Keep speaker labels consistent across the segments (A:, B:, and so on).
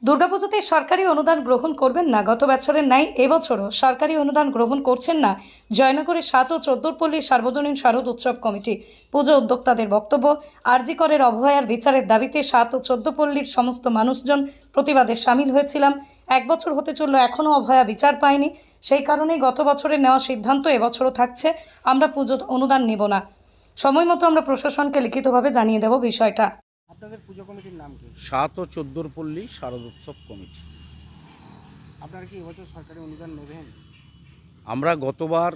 A: দুর্গাপুজোতে সরকারি অনুদান গ্রহণ করবেন না। গত বছরের ন্যায় এবছরও সরকারি অনুদান গ্রহণ করছেন না জয়নগরের 7 ও 14 পল্লী সার্বজনীন শারদ উৎসব কমিটি। পুজো উদ্যোক্তাদের বক্তব্য, আরজি করের অভয়ার বিচারের দাবিতে 7 ও 14 পল্লীর সমস্ত মানুষজন প্রতিবাদে সামিল হয়েছিলাম। এক বছর হতে চলল, এখনও অভয়া বিচার পায়নি। সেই কারণেই গত বছরের নেওয়া সিদ্ধান্ত এবছরও থাকছে, আমরা পুজোর অনুদান নেব না। সময় মতো আমরা প্রশাসনকে লিখিতভাবে জানিয়ে দেব বিষয়টা।
B: আপনাদের পুজো কমিটির নাম কি?
C: 7 ও 14 পল্লী শারদ উৎসব কমিটি।
B: আপনারা কি এবছর সরকারি অনুদান নেবেন?
C: আমরা গতবার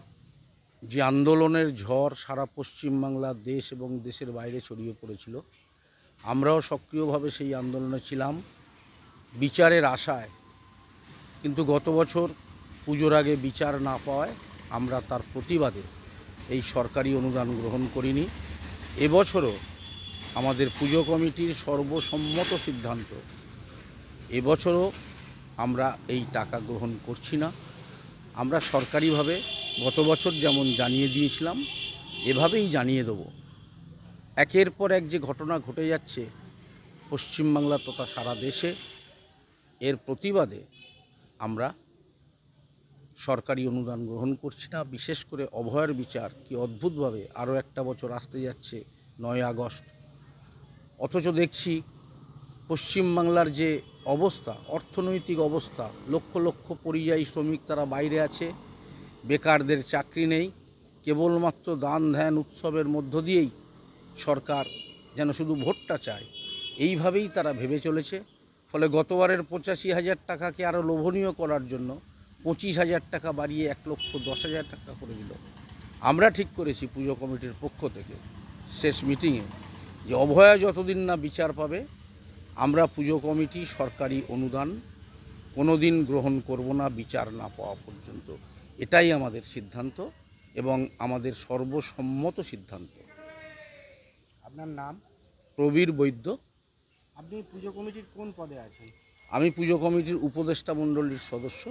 C: যে আন্দোলনের ঝড় সারা পশ্চিমবাংলা, দেশ এবং দেশের বাইরে ছড়িয়ে পড়েছিল, আমরাও সক্রিয়ভাবে সেই আন্দোলনে ছিলাম বিচারের আশায়। কিন্তু গত বছর পুজোর আগে বিচার না পাওয়ায় আমরা তার প্রতিবাদে এই সরকারি অনুদান গ্রহণ করিনি। এবছরও আমাদের পুজো কমিটির সর্বসম্মত সিদ্ধান্ত, এবছরও আমরা এই টাকা গ্রহণ করছি না। আমরা সরকারিভাবে গত বছর যেমন জানিয়ে দিয়েছিলাম, এভাবেই জানিয়ে দেব। একের পর এক যে ঘটনা ঘটে যাচ্ছে পশ্চিমবাংলা তথা সারা দেশে, এর প্রতিবাদে আমরা সরকারি অনুদান গ্রহণ করছি না। বিশেষ করে অভয়ার বিচার কি অদ্ভুতভাবে আরও একটা বছর আসতে যাচ্ছে 9 আগস্ট, অথচ দেখছি পশ্চিমবাংলার যে অবস্থা, অর্থনৈতিক অবস্থা, লক্ষ লক্ষ পরিযায়ী শ্রমিক তারা বাইরে আছে, বেকারদের চাকরি নেই। কেবলমাত্র দান ধ্যান উৎসবের মধ্য দিয়েই সরকার যেন শুধু ভোটটা চায়, এইভাবেই তারা ভেবে চলেছে। ফলে গতবারের 85,000 টাকাকে আরও লোভনীয় করার জন্য 25,000 টাকা বাড়িয়ে 1,10,000 টাকা করে দিল। আমরা ঠিক করেছি পুজো কমিটির পক্ষ থেকে শেষ মিটিংয়ে যে অভয়া যতদিন না বিচার পাবে, আমরা পুজো কমিটি সরকারি অনুদান কোনো দিন গ্রহণ করব না বিচার না পাওয়া পর্যন্ত। এটাই আমাদের সিদ্ধান্ত এবং আমাদের সর্বসম্মত সিদ্ধান্ত।
B: আপনার নাম?
C: প্রবীর বৈদ্য।
B: আপনি পুজো কমিটির কোন পদে আছেন?
C: আমি পুজো কমিটির উপদেষ্টা মণ্ডলীর সদস্য।